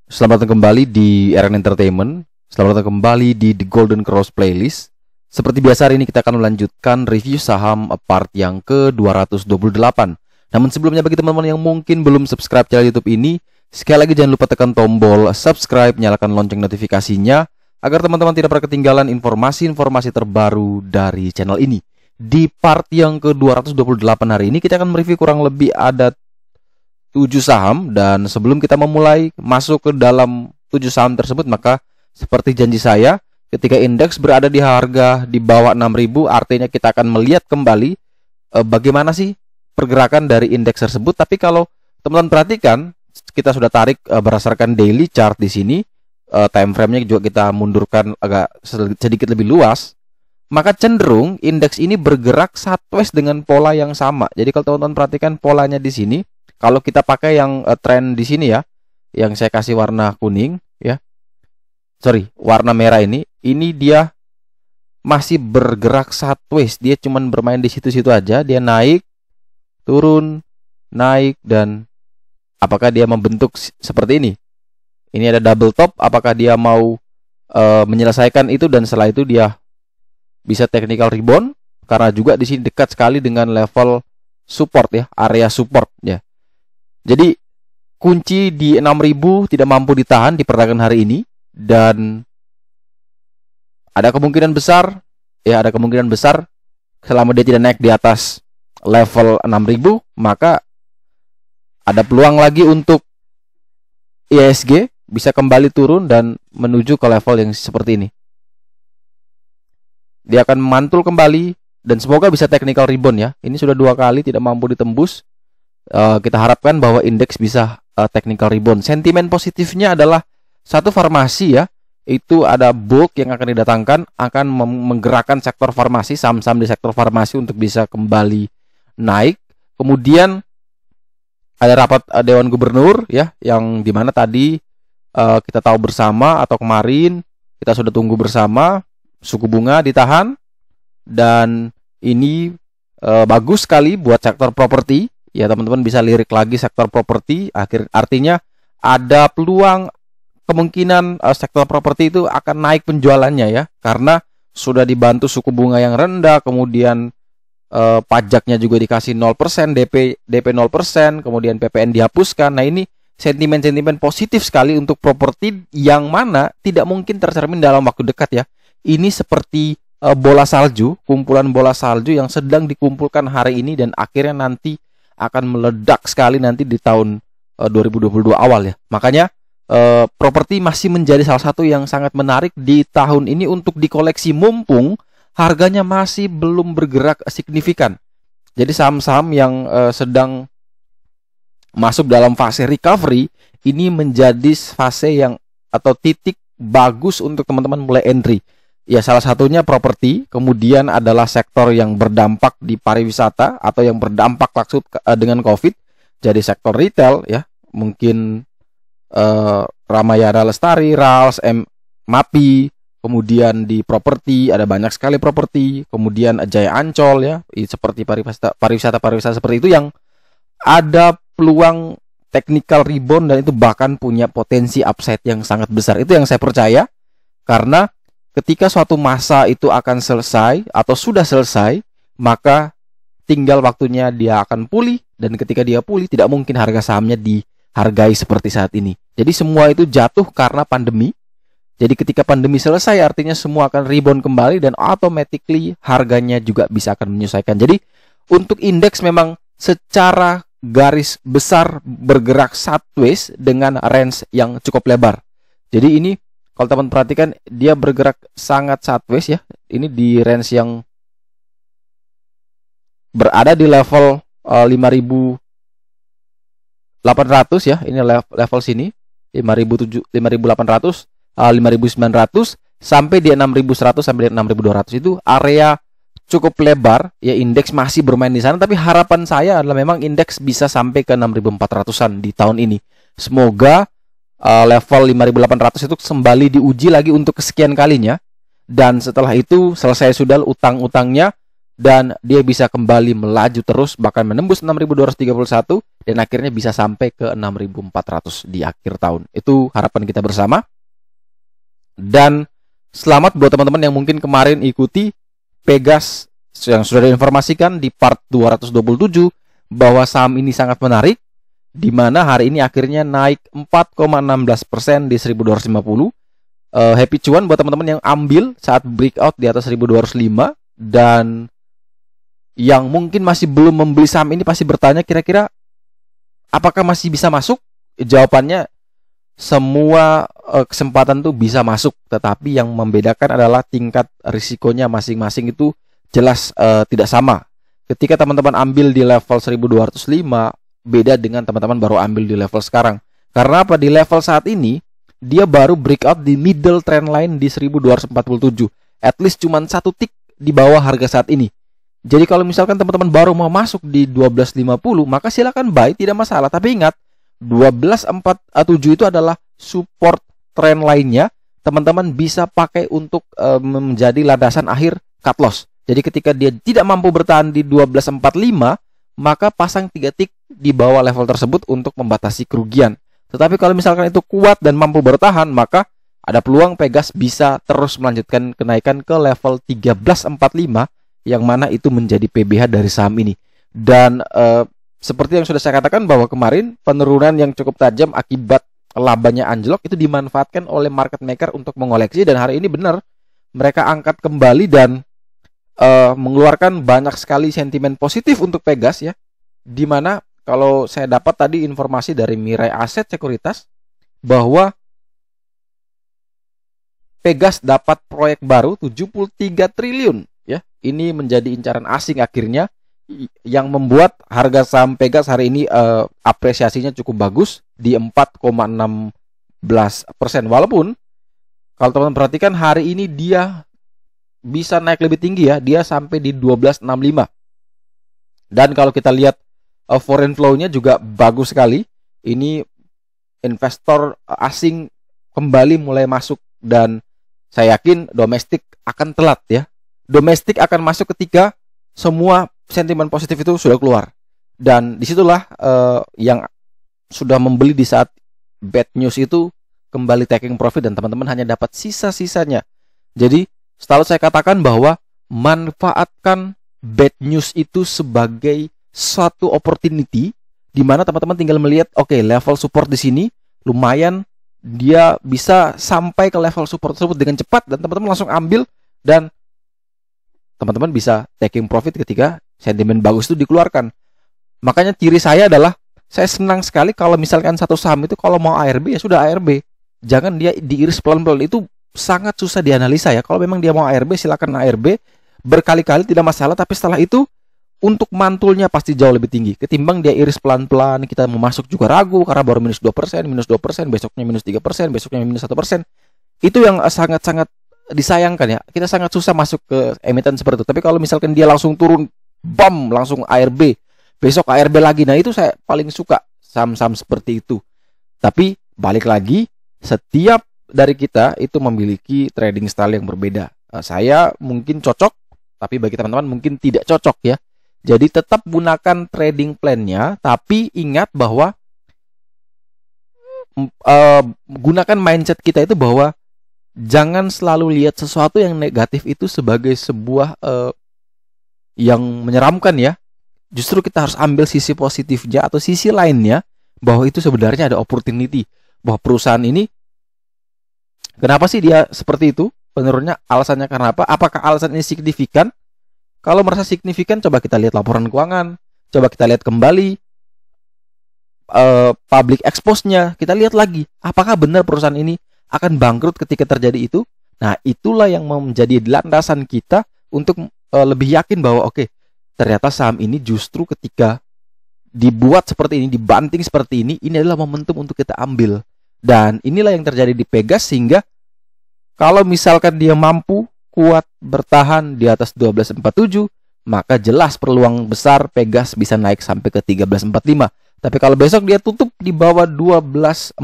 Selamat datang kembali di RN Entertainment. Selamat datang kembali di The Golden Cross Playlist. Seperti biasa, hari ini kita akan melanjutkan review saham part yang ke-228. Namun sebelumnya, bagi teman-teman yang mungkin belum subscribe channel YouTube ini, sekali lagi jangan lupa tekan tombol subscribe, nyalakan lonceng notifikasinya agar teman-teman tidak pernah ketinggalan informasi-informasi terbaru dari channel ini. Di part yang ke-228 hari ini kita akan mereview kurang lebih ada 7 saham, dan sebelum kita memulai masuk ke dalam 7 saham tersebut, maka seperti janji saya, ketika indeks berada di harga di bawah 6.000, artinya kita akan melihat kembali bagaimana sih pergerakan dari indeks tersebut. Tapi kalau teman-teman perhatikan, kita sudah tarik berdasarkan daily chart di sini, time frame-nya juga kita mundurkan agak sedikit lebih luas, maka cenderung indeks ini bergerak sideways dengan pola yang sama. Jadi kalau teman-teman perhatikan polanya di sini, kalau kita pakai yang tren di sini ya, yang saya kasih warna kuning ya, warna merah ini dia masih bergerak sideways. Dia cuman bermain di situ-situ aja. Dia naik, turun, naik, dan apakah dia membentuk seperti ini? Ini ada double top. Apakah dia mau menyelesaikan itu, dan setelah itu dia bisa technical rebound? Karena juga di sini dekat sekali dengan level support ya, area support ya. Jadi kunci di 6.000 tidak mampu ditahan di perdagangan hari ini, dan ada kemungkinan besar selama dia tidak naik di atas level 6.000, maka ada peluang lagi untuk IHSG bisa kembali turun dan menuju ke level yang seperti ini. Dia akan memantul kembali dan semoga bisa technical rebound ya. Ini sudah 2 kali tidak mampu ditembus. Kita harapkan bahwa indeks bisa technical rebound. Sentimen positifnya adalah satu, farmasi ya, itu ada bulk yang akan didatangkan, akan menggerakkan sektor farmasi, saham-saham di sektor farmasi untuk bisa kembali naik. Kemudian ada rapat Dewan Gubernur ya, yang dimana tadi kita tahu bersama, atau kemarin kita sudah tunggu bersama, suku bunga ditahan, dan ini bagus sekali buat sektor properti. Ya, teman-teman bisa lirik lagi sektor properti. Artinya ada peluang, kemungkinan sektor properti itu akan naik penjualannya ya, karena sudah dibantu suku bunga yang rendah, kemudian pajaknya juga dikasih 0%, DP 0%, kemudian PPN dihapuskan. Nah, ini sentimen-sentimen positif sekali untuk properti, yang mana tidak mungkin tercermin dalam waktu dekat ya. Ini seperti bola salju, kumpulan bola salju yang sedang dikumpulkan hari ini dan akhirnya nanti akan meledak sekali nanti di tahun 2022 awal ya. Makanya properti masih menjadi salah satu yang sangat menarik di tahun ini untuk dikoleksi, mumpung harganya masih belum bergerak signifikan. Jadi saham-saham yang sedang masuk dalam fase recovery ini menjadi fase yang, atau titik bagus untuk teman-teman mulai entry. Ya, salah satunya properti, kemudian adalah sektor yang berdampak di pariwisata atau yang berdampak langsung dengan COVID. Jadi sektor retail ya, mungkin Ramayana Lestari, Rals, MAPI, kemudian di properti ada banyak sekali properti, kemudian Jaya Ancol ya, seperti pariwisata seperti itu yang ada peluang technical rebound, dan itu bahkan punya potensi upside yang sangat besar. Itu yang saya percaya, karena ketika suatu masa itu akan selesai atau sudah selesai, maka tinggal waktunya dia akan pulih, dan ketika dia pulih tidak mungkin harga sahamnya dihargai seperti saat ini. Jadi semua itu jatuh karena pandemi. Jadi ketika pandemi selesai, artinya semua akan rebound kembali, dan automatically harganya juga bisa akan menyesuaikan. Jadi untuk indeks memang secara garis besar bergerak sideways dengan range yang cukup lebar. Jadi ini kalau teman perhatikan, dia bergerak sangat sideways ya. Ini di range yang berada di level 5.800 ya. Ini level sini 5.800, 5.900 sampai di 6.100 sampai di 6.200. Itu area cukup lebar ya, indeks masih bermain di sana, tapi harapan saya adalah memang indeks bisa sampai ke 6.400-an di tahun ini. Semoga level 5.800 itu kembali diuji lagi untuk kesekian kalinya, dan setelah itu selesai sudah utang-utangnya, dan dia bisa kembali melaju terus bahkan menembus 6.231 dan akhirnya bisa sampai ke 6.400 di akhir tahun. Itu harapan kita bersama. Dan selamat buat teman-teman yang mungkin kemarin ikuti Pegas yang sudah diinformasikan di part 227 bahwa saham ini sangat menarik, di mana hari ini akhirnya naik 4,16% di 1.250. Happy cuan buat teman-teman yang ambil saat breakout di atas 1.205. Dan yang mungkin masih belum membeli saham ini pasti bertanya kira-kira apakah masih bisa masuk? Jawabannya semua kesempatan tuh bisa masuk, tetapi yang membedakan adalah tingkat risikonya masing-masing itu jelas tidak sama. Ketika teman-teman ambil di level 1.205 beda dengan teman-teman baru ambil di level sekarang. Karena apa? Di level saat ini dia baru breakout di middle trend line di 1.247. At least cuman satu tick di bawah harga saat ini. Jadi kalau misalkan teman-teman baru mau masuk di 12.50, maka silakan buy, tidak masalah. Tapi ingat, 12.47 itu adalah support trend lainnya. Teman-teman bisa pakai untuk menjadi landasan akhir cut loss. Jadi ketika dia tidak mampu bertahan di 12.45, maka pasang 3 tick di bawah level tersebut untuk membatasi kerugian. Tetapi kalau misalkan itu kuat dan mampu bertahan, maka ada peluang Pegas bisa terus melanjutkan kenaikan ke level 13.45, yang mana itu menjadi PBH dari saham ini. Dan seperti yang sudah saya katakan bahwa kemarin penurunan yang cukup tajam akibat labanya anjlok itu dimanfaatkan oleh market maker untuk mengoleksi, dan hari ini benar mereka angkat kembali dan mengeluarkan banyak sekali sentimen positif untuk Pegas ya. Dimana kalau saya dapat tadi informasi dari Mirai Aset Sekuritas bahwa Pegas dapat proyek baru 73 triliun ya. Ini menjadi incaran asing akhirnya, yang membuat harga saham Pegas hari ini apresiasinya cukup bagus di 4,16%. Walaupun kalau teman-teman perhatikan hari ini dia bisa naik lebih tinggi ya, dia sampai di 12.65. Dan kalau kita lihat foreign flow-nya juga bagus sekali. Ini investor asing kembali mulai masuk, dan saya yakin domestik akan telat ya. Domestik akan masuk ketika semua sentimen positif itu sudah keluar. Dan disitulah yang sudah membeli di saat bad news itu kembali taking profit, dan teman-teman hanya dapat sisa-sisanya. Jadi selalu saya katakan bahwa manfaatkan bad news itu sebagai suatu opportunity, di mana teman-teman tinggal melihat, oke, level support di sini lumayan, dia bisa sampai ke level support tersebut dengan cepat, dan teman-teman langsung ambil, dan teman-teman bisa taking profit ketika sentimen bagus itu dikeluarkan. Makanya ciri saya adalah saya senang sekali kalau misalkan satu saham itu kalau mau ARB ya sudah ARB, jangan dia diiris pelan-pelan. Itu sangat susah dianalisa ya. Kalau memang dia mau ARB silakan ARB berkali-kali tidak masalah, tapi setelah itu untuk mantulnya pasti jauh lebih tinggi ketimbang dia iris pelan-pelan. Kita mau masuk juga ragu karena baru minus 2%, besoknya minus 3%, besoknya minus 1%. Itu yang sangat-sangat disayangkan ya. Kita sangat susah masuk ke emiten seperti itu. Tapi kalau misalkan dia langsung turun, bam, langsung ARB, besok ARB lagi. Nah, itu saya paling suka saham-saham seperti itu. Tapi balik lagi, setiap dari kita itu memiliki trading style yang berbeda. Saya mungkin cocok, tapi bagi teman-teman mungkin tidak cocok ya. Jadi tetap gunakan trading plan-nya, tapi ingat bahwa gunakan mindset kita itu bahwa jangan selalu lihat sesuatu yang negatif itu sebagai sebuah yang menyeramkan ya. Justru kita harus ambil sisi positifnya atau sisi lainnya, bahwa itu sebenarnya ada opportunity, bahwa perusahaan ini kenapa sih dia seperti itu penurunnya, alasannya karena apa, apakah alasan ini signifikan. Kalau merasa signifikan, coba kita lihat laporan keuangan, coba kita lihat kembali public expose-nya, kita lihat lagi apakah benar perusahaan ini akan bangkrut ketika terjadi itu. Nah, itulah yang menjadi landasan kita untuk lebih yakin bahwa oke, ternyata saham ini justru ketika dibuat seperti ini, dibanting seperti ini adalah momentum untuk kita ambil. Dan inilah yang terjadi di Pegas, sehingga kalau misalkan dia mampu kuat bertahan di atas 12.47, maka jelas peluang besar Pegas bisa naik sampai ke 13.45. Tapi kalau besok dia tutup di bawah 12.47,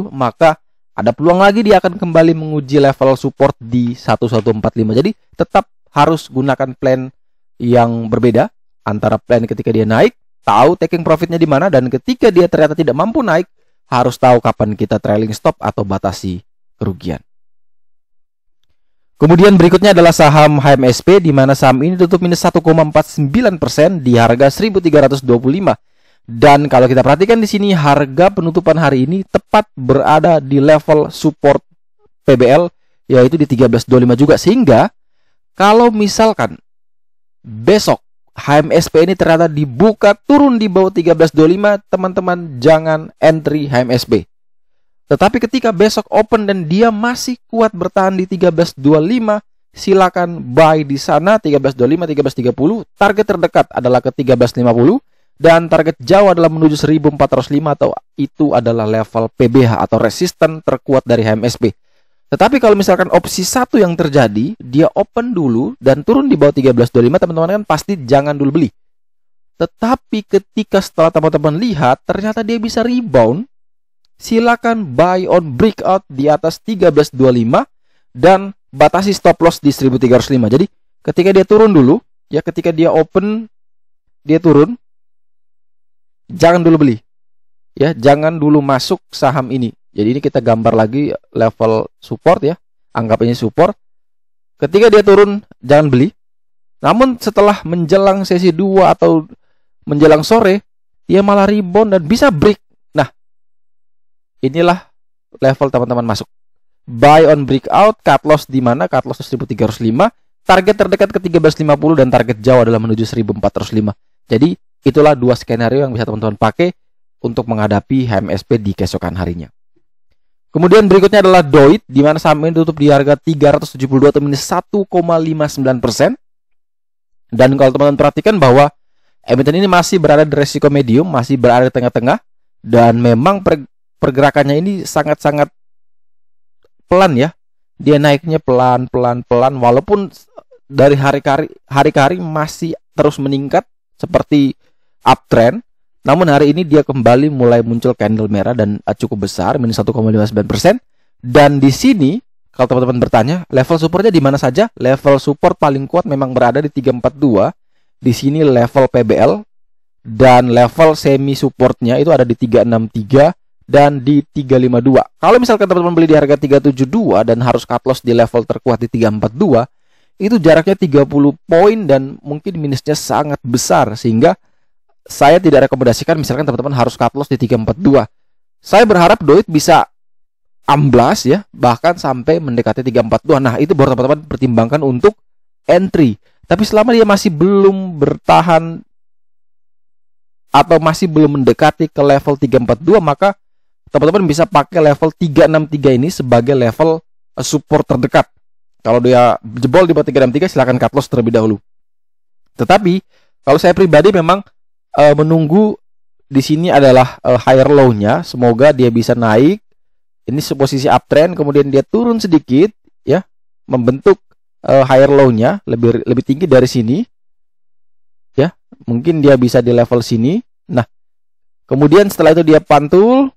maka ada peluang lagi dia akan kembali menguji level support di 1145. Jadi tetap harus gunakan plan yang berbeda antara plan ketika dia naik, tahu taking profitnya di mana, dan ketika dia ternyata tidak mampu naik, harus tahu kapan kita trailing stop atau batasi kerugian. Kemudian berikutnya adalah saham HMSP, di mana saham ini tutup minus 1,49% di harga 1.325. Dan kalau kita perhatikan di sini, harga penutupan hari ini tepat berada di level support PBL, yaitu di 13.25 juga. Sehingga kalau misalkan besok HMSP ini ternyata dibuka turun di bawah 13.25, teman-teman jangan entry HMSP. Tetapi ketika besok open dan dia masih kuat bertahan di 13.25, silakan buy di sana 13.25, 13.30. Target terdekat adalah ke 13.50 dan target jauh adalah menuju 1.405, atau itu adalah level PBH atau resisten terkuat dari HMSP. Tetapi kalau misalkan opsi satu yang terjadi, dia open dulu dan turun di bawah 13.25, teman-teman kan pasti jangan dulu beli. Tetapi ketika setelah teman-teman lihat ternyata dia bisa rebound, silakan buy on breakout di atas 13.25 dan batasi stop loss di 1.305. Jadi ketika dia turun dulu, ya ketika dia open dia turun, jangan dulu beli. Ya, jangan dulu masuk saham ini. Jadi ini kita gambar lagi level support ya. Anggap ini support. Ketika dia turun jangan beli. Namun setelah menjelang sesi 2 atau menjelang sore, dia malah rebound dan bisa break. Nah, inilah level teman-teman masuk. Buy on breakout, cut loss di mana? Cut loss 1.305, target terdekat ke 13.50 dan target jauh adalah menuju 1.405. Jadi itulah dua skenario yang bisa teman-teman pakai untuk menghadapi HMSP di keesokan harinya. Kemudian berikutnya adalah DOIT, di mana saham ini tutup di harga 372 atau minus 1,59%. Dan kalau teman-teman perhatikan bahwa emiten ini masih berada di resiko medium, masih berada di tengah-tengah, dan memang pergerakannya ini sangat-sangat pelan ya. Dia naiknya pelan-pelan walaupun dari hari ke hari masih terus meningkat seperti uptrend. Namun hari ini dia kembali mulai muncul candle merah dan cukup besar, minus 1,59%. Dan di sini kalau teman-teman bertanya, level supportnya di mana saja? Level support paling kuat memang berada di 342. Di sini level PBL, dan level semi supportnya itu ada di 363 dan di 352. Kalau misalkan teman-teman beli di harga 372 dan harus cut loss di level terkuat di 342, itu jaraknya 30 poin dan mungkin minusnya sangat besar, sehingga saya tidak rekomendasikan misalkan teman-teman harus cut loss di 342. Saya berharap DOIT bisa amblas ya, bahkan sampai mendekati 342. Nah, itu baru teman-teman pertimbangkan untuk entry. Tapi selama dia masih belum bertahan atau masih belum mendekati ke level 342, maka teman-teman bisa pakai level 363 ini sebagai level support terdekat. Kalau dia jebol di bawah 363, silakan cut loss terlebih dahulu. Tetapi kalau saya pribadi memang menunggu di sini adalah higher low-nya, semoga dia bisa naik. Ini posisi uptrend, kemudian dia turun sedikit ya, membentuk higher low-nya lebih tinggi dari sini. Ya, mungkin dia bisa di level sini. Nah, kemudian setelah itu dia pantul.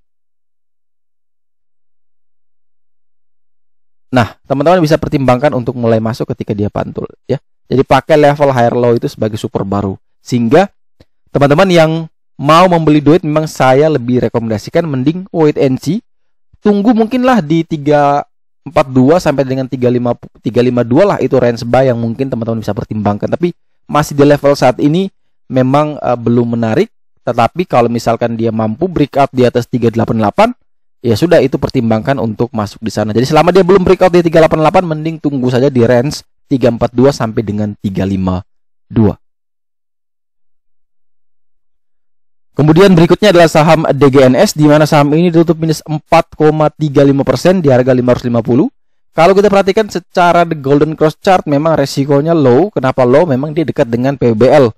Nah, teman-teman bisa pertimbangkan untuk mulai masuk ketika dia pantul ya. Jadi pakai level higher low itu sebagai support baru. Sehingga teman-teman yang mau membeli DOIT, memang saya lebih rekomendasikan mending wait and see. Tunggu mungkinlah di 342 sampai dengan 352 lah, itu range buy yang mungkin teman-teman bisa pertimbangkan. Tapi masih di level saat ini memang belum menarik. Tetapi kalau misalkan dia mampu breakout di atas 388, ya sudah, itu pertimbangkan untuk masuk di sana. Jadi selama dia belum breakout di 388, mending tunggu saja di range 342 sampai dengan 352. Kemudian berikutnya adalah saham DGNS, di mana saham ini tutup minus 4,35% di harga 550. Kalau kita perhatikan secara the golden cross chart, memang resikonya low. Kenapa low? Memang dia dekat dengan PBL.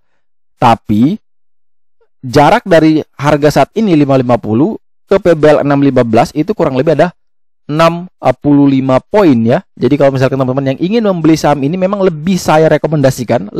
Tapi jarak dari harga saat ini 550 ke PBL 615 itu kurang lebih ada 65 poin ya. Jadi kalau misalkan teman-teman yang ingin membeli saham ini, memang lebih saya rekomendasikan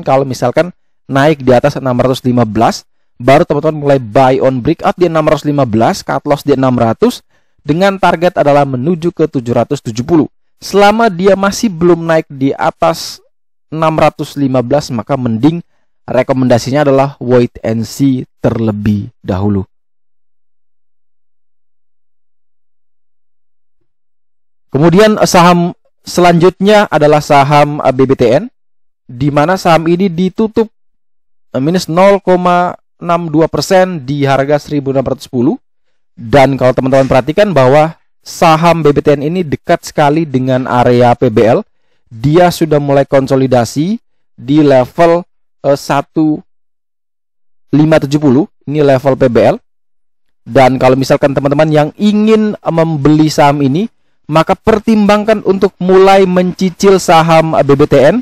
kalau misalkan naik di atas 615, baru teman-teman mulai buy on breakout di 615, cut loss di 600, dengan target adalah menuju ke 770. Selama dia masih belum naik di atas 615, maka mending rekomendasinya adalah wait and see terlebih dahulu. Kemudian saham selanjutnya adalah saham BBTN, di mana saham ini ditutup minus 0,62% di harga 1.610. Dan kalau teman-teman perhatikan bahwa saham BBTN ini dekat sekali dengan area PBL, dia sudah mulai konsolidasi di level 1.570, ini level PBL. Dan kalau misalkan teman-teman yang ingin membeli saham ini, maka pertimbangkan untuk mulai mencicil saham BBTN.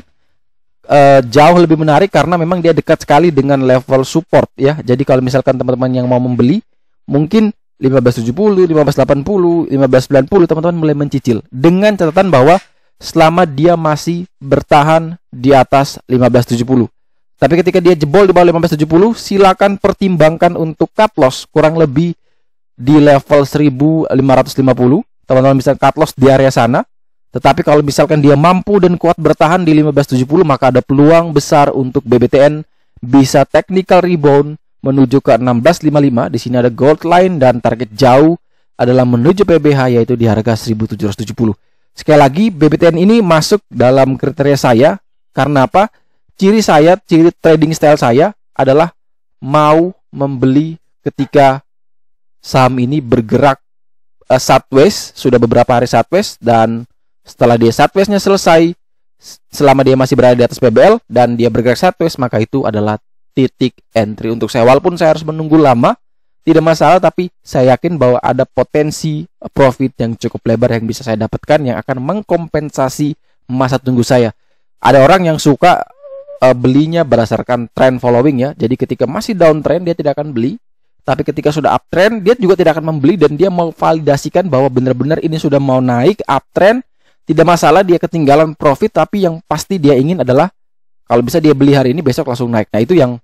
Jauh lebih menarik karena memang dia dekat sekali dengan level support ya. Jadi kalau misalkan teman-teman yang mau membeli, mungkin 1570, 1580, 1590 teman-teman mulai mencicil, dengan catatan bahwa selama dia masih bertahan di atas 1570. Tapi ketika dia jebol di bawah 1570, silakan pertimbangkan untuk cut loss kurang lebih di level 1550. Teman-teman bisa cut loss di area sana. Tetapi kalau misalkan dia mampu dan kuat bertahan di 1570, maka ada peluang besar untuk BBTN bisa technical rebound menuju ke 1655. Di sini ada gold line dan target jauh adalah menuju PBH, yaitu di harga 1770. Sekali lagi, BBTN ini masuk dalam kriteria saya. Karena apa? Ciri trading style saya adalah mau membeli ketika saham ini bergerak sideways, sudah beberapa hari sideways, dan setelah dia sideways-nya selesai, selama dia masih berada di atas PBL dan dia bergerak sideways, maka itu adalah titik entry untuk saya. Walaupun saya harus menunggu lama, tidak masalah, tapi saya yakin bahwa ada potensi profit yang cukup lebar yang bisa saya dapatkan, yang akan mengkompensasi masa tunggu saya. Ada orang yang suka belinya berdasarkan trend following ya. Jadi ketika masih downtrend dia tidak akan beli, tapi ketika sudah uptrend dia juga tidak akan membeli, dan dia mau validasikan bahwa benar-benar ini sudah mau naik uptrend. Tidak masalah dia ketinggalan profit, tapi yang pasti dia ingin adalah kalau bisa dia beli hari ini besok langsung naik. Nah itu yang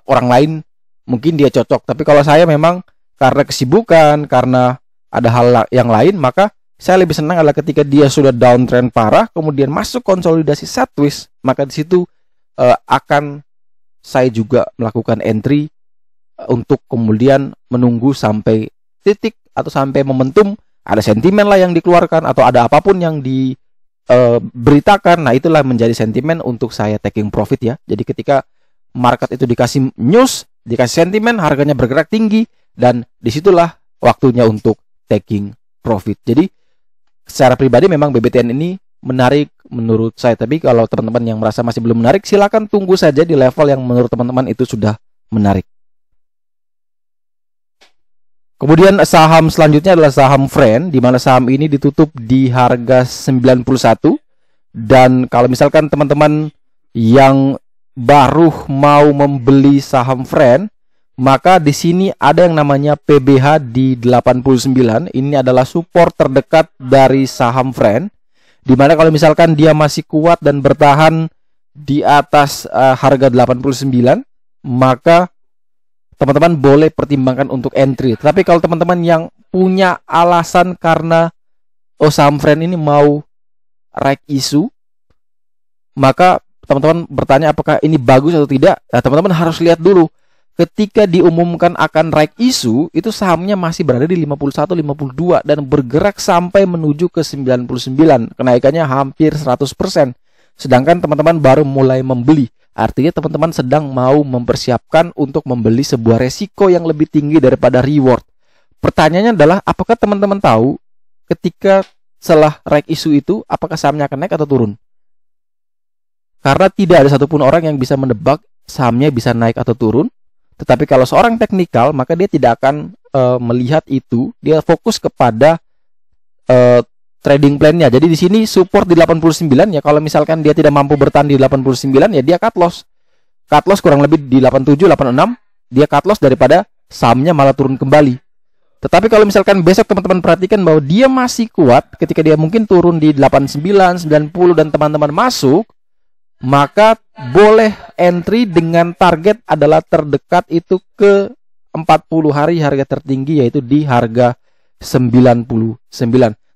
orang lain mungkin dia cocok, tapi kalau saya memang karena kesibukan, karena ada hal yang lain, maka saya lebih senang adalah ketika dia sudah downtrend parah kemudian masuk konsolidasi sideways, maka di situ akan saya juga melakukan entry untuk kemudian menunggu sampai titik atau sampai momentum, ada sentimen lah yang dikeluarkan atau ada apapun yang diberitakan. Nah itulah menjadi sentimen untuk saya taking profit ya. Jadi ketika market itu dikasih news, dikasih sentimen, harganya bergerak tinggi, dan disitulah waktunya untuk taking profit. Jadi secara pribadi memang BBTN ini menarik menurut saya. Tapi kalau teman-teman yang merasa masih belum menarik, silakan tunggu saja di level yang menurut teman-teman itu sudah menarik. Kemudian saham selanjutnya adalah saham Friend, di mana saham ini ditutup di harga 91. Dan kalau misalkan teman-teman yang baru mau membeli saham Friend, maka di sini ada yang namanya PBH di 89. Ini adalah support terdekat dari saham Friend, di mana kalau misalkan dia masih kuat dan bertahan di atas harga 89, maka teman-teman boleh pertimbangkan untuk entry. Tapi kalau teman-teman yang punya alasan karena saham Friend ini mau right issue, maka teman-teman bertanya apakah ini bagus atau tidak. Nah, teman-teman harus lihat dulu. Ketika diumumkan akan right issue, itu sahamnya masih berada di 51, 52 dan bergerak sampai menuju ke 99. Kenaikannya hampir 100%. Sedangkan teman-teman baru mulai membeli. Artinya teman-teman sedang mau mempersiapkan untuk membeli sebuah resiko yang lebih tinggi daripada reward. Pertanyaannya adalah, apakah teman-teman tahu ketika setelah right issue itu, apakah sahamnya akan naik atau turun? Karena tidak ada satupun orang yang bisa menebak sahamnya bisa naik atau turun. Tetapi kalau seorang teknikal, maka dia tidak akan melihat itu. Dia fokus kepada trading plan-nya. Jadi di sini support di 89 ya. Kalau misalkan dia tidak mampu bertahan di 89 ya dia cut loss. Cut loss kurang lebih di 87, 86. Dia cut loss daripada sahamnya malah turun kembali. Tetapi kalau misalkan besok teman-teman perhatikan bahwa dia masih kuat ketika dia mungkin turun di 89, 90 dan teman-teman masuk, maka boleh entry dengan target adalah terdekat itu ke 40 hari harga tertinggi, yaitu di harga 99.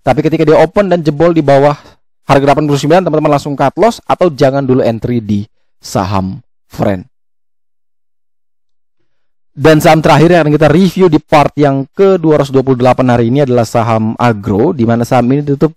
Tapi ketika dia open dan jebol di bawah harga 89 teman-teman langsung cut loss atau jangan dulu entry di saham Friend. Dan saham terakhir yang akan kita review di part yang ke-228 hari ini adalah saham Agro, di mana saham ini tutup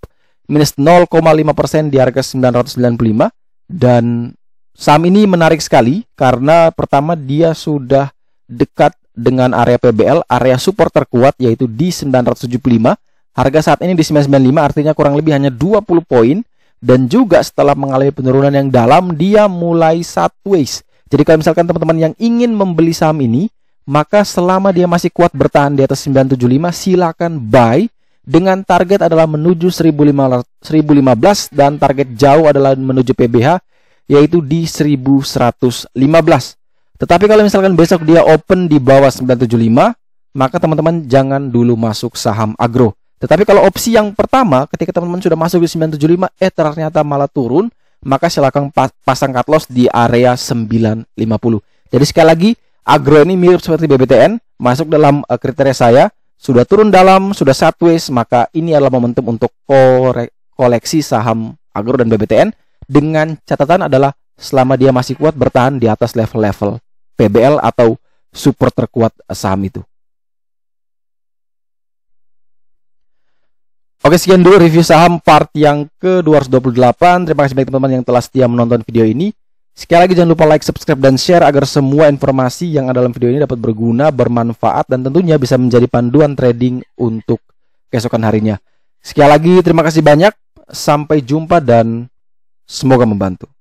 minus 0,5% di harga 995. Dan saham ini menarik sekali karena pertama dia sudah dekat dengan area PBL, area support terkuat yaitu di 975. Harga saat ini di 995, artinya kurang lebih hanya 20 poin. Dan juga setelah mengalami penurunan yang dalam, dia mulai sideways. Jadi kalau misalkan teman-teman yang ingin membeli saham ini, maka selama dia masih kuat bertahan di atas 975, silakan buy. Dengan target adalah menuju 1015 dan target jauh adalah menuju PBH yaitu di 1115. Tetapi kalau misalkan besok dia open di bawah 975, maka teman-teman jangan dulu masuk saham Agro. Tetapi kalau opsi yang pertama, ketika teman-teman sudah masuk di 975, ternyata malah turun, maka silakan pasang cut loss di area 950. Jadi sekali lagi, Agro ini mirip seperti BBTN, masuk dalam kriteria saya, sudah turun dalam, sudah sideways, maka ini adalah momentum untuk koleksi saham Agro dan BBTN, dengan catatan adalah selama dia masih kuat bertahan di atas level-level PBL atau support terkuat saham itu. Oke, sekian dulu review saham part yang ke-228. Terima kasih banyak teman-teman yang telah setia menonton video ini. Sekali lagi jangan lupa like, subscribe, dan share agar semua informasi yang ada dalam video ini dapat berguna, bermanfaat, dan tentunya bisa menjadi panduan trading untuk keesokan harinya. Sekali lagi terima kasih banyak. Sampai jumpa dan semoga membantu.